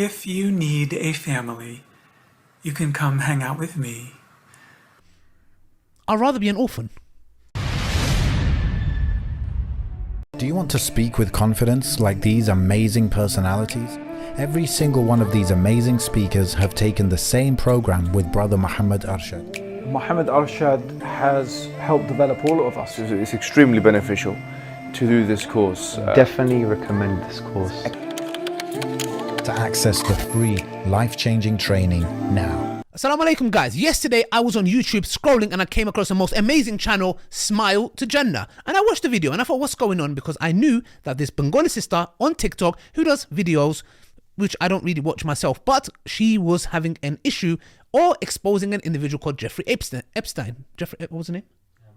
If you need a family, you can come hang out with me. I'd rather be an orphan. Do you want to speak with confidence like these amazing personalities? Every single one of these amazing speakers have taken the same program with Brother Mohammad Arshad. Mohammad Arshad has helped develop all of us. It's extremely beneficial to do this course. Definitely recommend this course. To access the free, life-changing training now. Assalamu alaikum guys. Yesterday I was on YouTube scrolling and I came across the most amazing channel, Smile to Jannah. And I watched the video and I thought, what's going on? Because I knew that this Bengali sister on TikTok who does videos, which I don't really watch myself, but she was having an issue or exposing an individual called Jeffrey Epstein. Jeffrey, what was his name?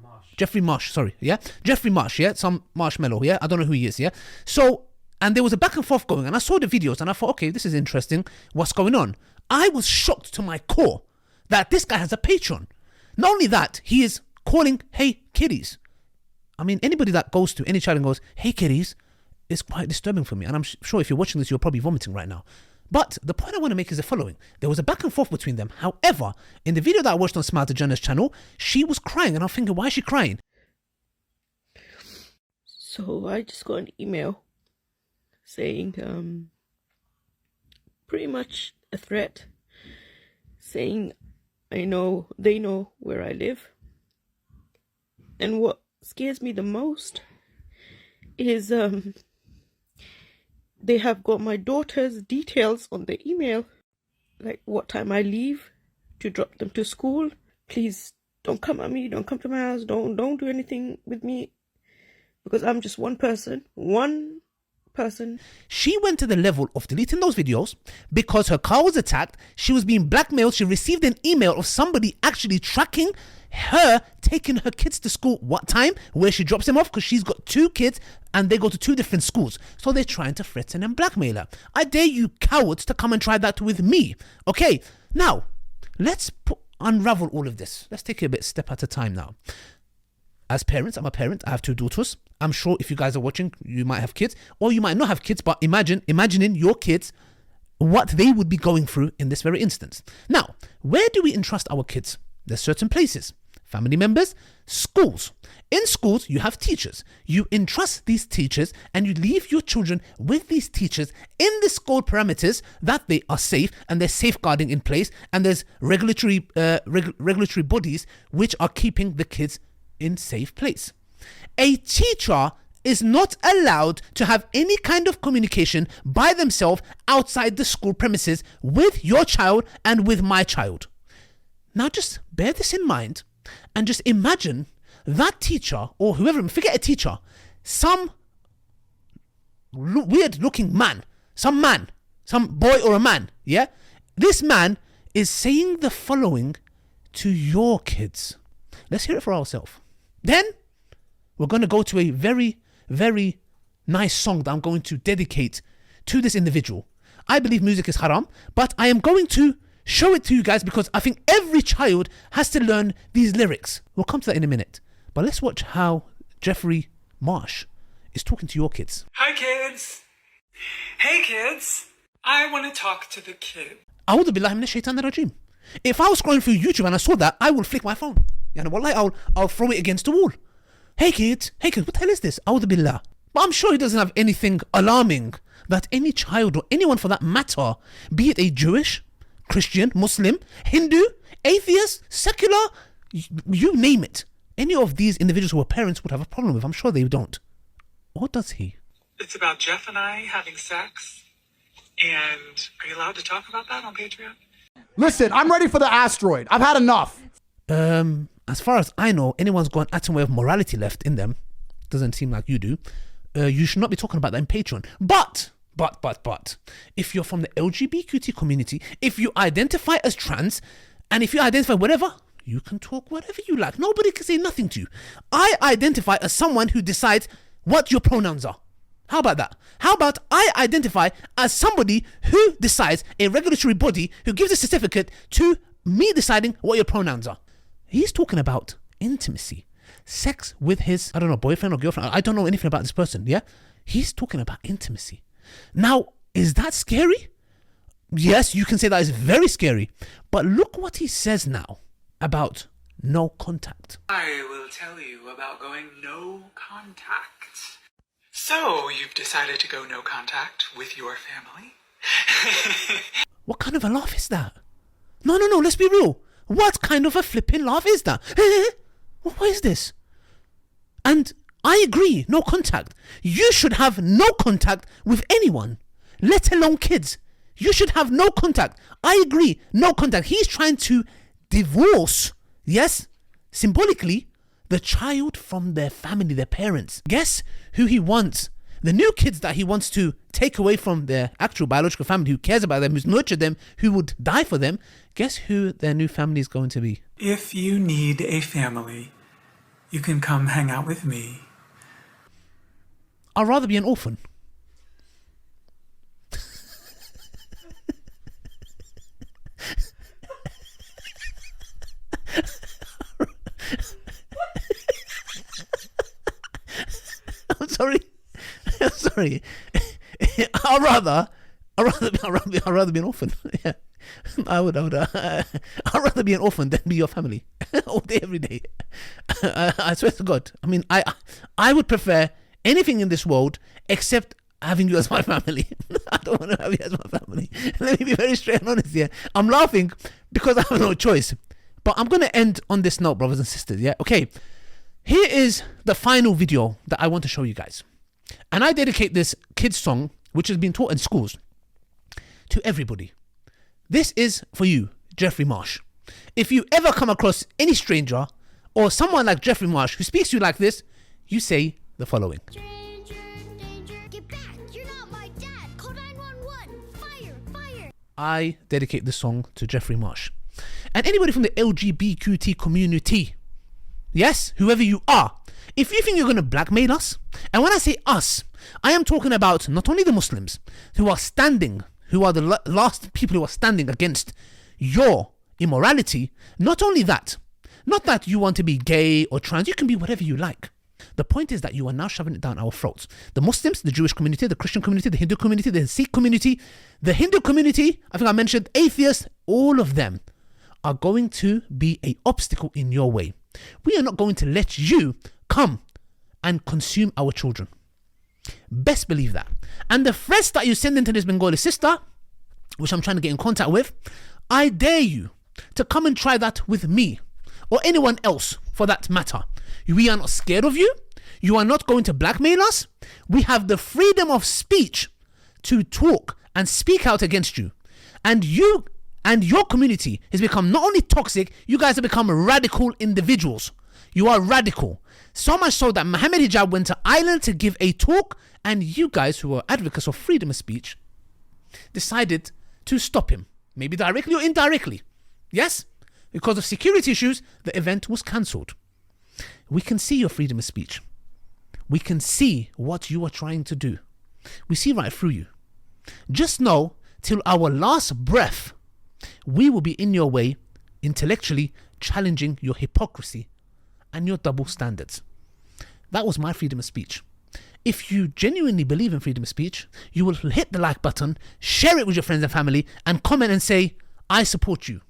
Marsh. Jeffrey Marsh, sorry. Yeah? Jeffrey Marsh, yeah? Some marshmallow, yeah? I don't know who he is, yeah? So, and there was a back and forth going and I saw the videos and I thought, okay, this is interesting. What's going on? I was shocked to my core that this guy has a Patreon. Not only that, he is calling, hey, kiddies. I mean, anybody that goes to any child and goes, hey, kiddies, is quite disturbing for me. And I'm sure if you're watching this, you're probably vomiting right now. But the point I want to make is the following. There was a back and forth between them. However, in the video that I watched on Smile to Jannah's channel, she was crying. And I'm thinking, why is she crying? So I just got an email saying, pretty much a threat, saying they know where I live. And what scares me the most is they have got my daughter's details on the email, like what time I leave to drop them to school. Please don't come at me, don't come to my house, don't do anything with me, because I'm just one person. She went to the level of deleting those videos because her car was attacked. She was being blackmailed. She received an email of somebody actually tracking her, taking her kids to school, what time, where she drops them off, because she's got 2 kids and they go to 2 different schools. So they're trying to threaten and blackmail her. I dare you cowards to come and try that with me. Okay, now let's unravel all of this. Let's take it a bit step at a time now. As parents, I'm a parent. I have 2 daughters. I'm sure if you guys are watching, you might have kids or you might not have kids, but imagining your kids, what they would be going through in this very instance. Now, where do we entrust our kids? There's certain places. Family members, schools. In schools, you have teachers. You entrust these teachers and you leave your children with these teachers in the school parameters that they are safe and there's safeguarding in place and there's regulatory bodies which are keeping the kids in safe place. A teacher is not allowed to have any kind of communication by themselves outside the school premises with your child and with my child. Now just bear this in mind and just imagine that teacher or whoever, forget a teacher, some weird looking man, some boy or a man, yeah? This man is saying the following to your kids. Let's hear it for ourselves. Then we're going to go to a very, very nice song that I'm going to dedicate to this individual. I believe music is haram, but I am going to show it to you guys because I think every child has to learn these lyrics. We'll come to that in a minute. But let's watch how Jeffrey Marsh is talking to your kids. Hi, kids. Hey, kids. I want to talk to the kid. A'udhu billahi minash shaitanir rajim. If I was scrolling through YouTube and I saw that, I will flick my phone. I'll throw it against the wall. Hey kids, what the hell is this? A'udhu billah. But I'm sure he doesn't have anything alarming that any child or anyone for that matter, be it a Jewish, Christian, Muslim, Hindu, atheist, secular, you name it. Any of these individuals who are parents would have a problem with. I'm sure they don't. Or does he? It's about Jeff and I having sex. And are you allowed to talk about that on Patreon? Listen, I'm ready for the asteroid. I've had enough. As far as I know, anyone's got an atom of morality left in them. Doesn't seem like you do. You should not be talking about that in Patreon. But, if you're from the LGBTQ community, if you identify as trans, and if you identify whatever, you can talk whatever you like. Nobody can say nothing to you. I identify as someone who decides what your pronouns are. How about that? How about I identify as somebody who decides, a regulatory body who gives a certificate to me deciding what your pronouns are. He's talking about intimacy, sex with his, boyfriend or girlfriend. I don't know anything about this person, yeah? He's talking about intimacy. Now, is that scary? Yes, you can say that is very scary. But look what he says now about no contact. I will tell you about going no contact. So, you've decided to go no contact with your family? What kind of a laugh is that? No, let's be real. What kind of a flipping laugh is that? What is this? And I agree, no contact. You should have no contact with anyone, let alone kids. You should have no contact. I agree, no contact. He's trying to divorce, yes, symbolically, the child from their family, their parents. Guess who he wants? The new kids that he wants to take away from their actual biological family, who cares about them, who's nurtured them, who would die for them. Guess who their new family is going to be? If you need a family, you can come hang out with me. I'd rather be an orphan. I'm sorry. I'd rather be an orphan. Yeah, I'd rather be an orphan than be your family all day, every day. I swear to God. I mean, I would prefer anything in this world except having you as my family. I don't want to have you as my family. Let me be very straight and honest here. I'm laughing because I have no choice. But I'm going to end on this note, brothers and sisters. Yeah, okay. Here is the final video that I want to show you guys. And I dedicate this kids song, which has been taught in schools, to everybody. This is for you, Jeffrey Marsh. If you ever come across any stranger or someone like Jeffrey Marsh who speaks to you like this, you say the following. Stranger danger, get back. You're not my dad. Call 911. Fire. I dedicate this song to Jeffrey Marsh. And anybody from the LGBTQ community. Yes, whoever you are. If you think you're going to blackmail us, and when I say us, I am talking about not only the Muslims who are the last people who are standing against your immorality. Not only that, not that you want to be gay or trans, you can be whatever you like. The point is that you are now shoving it down our throats. The Muslims, the Jewish community, the Christian community, the Hindu community, the Sikh community, the Hindu community, I think I mentioned atheists, all of them are going to be an obstacle in your way. We are not going to let you come and consume our children. Best believe that. And the threats that you send into this Bengali sister, which I'm trying to get in contact with, I dare you to come and try that with me or anyone else for that matter. We are not scared of you. You are not going to blackmail us. We have the freedom of speech to talk and speak out against you. And you and your community has become not only toxic, you guys have become radical individuals. You are radical. So much so that Mohammed Hijab went to Ireland to give a talk, and you guys who are advocates of freedom of speech decided to stop him. Maybe directly or indirectly. Yes? Because of security issues, the event was cancelled. We can see your freedom of speech. We can see what you are trying to do. We see right through you. Just know, till our last breath, we will be in your way, intellectually challenging your hypocrisy and your double standards. That was my freedom of speech. If you genuinely believe in freedom of speech, you will hit the like button, share it with your friends and family, and comment and say, I support you.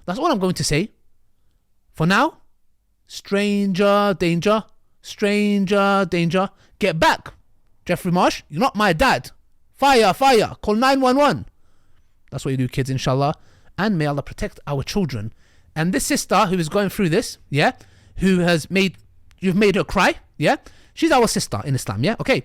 That's all I'm going to say. For now, stranger danger, get back. Jeffrey Marsh, you're not my dad. Fire, call 911. That's what you do, kids, inshallah. And may Allah protect our children. And this sister who is going through this, yeah, you've made her cry, yeah, she's our sister in Islam, yeah, okay.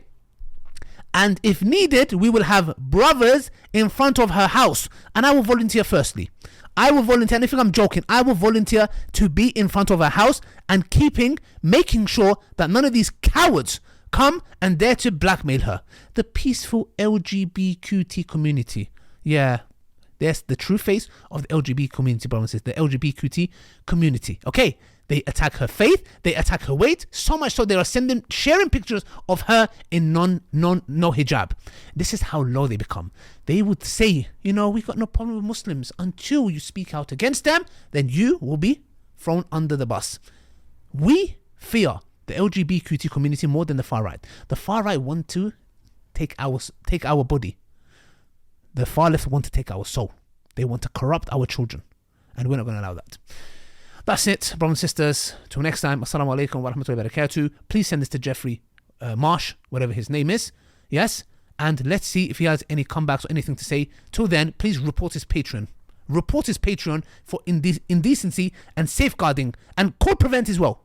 And if needed, we will have brothers in front of her house. And I will volunteer firstly. I will volunteer, and if I'm joking, I will volunteer to be in front of her house and making sure that none of these cowards come and dare to blackmail her. The peaceful LGBTQ community. Yeah, that's the true face of the LGBT community, brothers and sisters, the LGBTQ community. Okay, they attack her faith, they attack her weight, so much so they are sharing pictures of her in no hijab. This is how low they become. They would say, we got no problem with Muslims until you speak out against them, then you will be thrown under the bus. We fear the LGBTQ community more than the far right. The far right want to take our body. The far left want to take our soul. They want to corrupt our children. And we're not going to allow that. That's it, brothers and sisters. Till next time, assalamu alaikum wa rahmatullahi wa barakatuh. Please send this to Jeffrey Marsh, whatever his name is. Yes? And let's see if he has any comebacks or anything to say. Till then, please report his Patreon. Report his Patreon for indecency and safeguarding. And call prevent as well.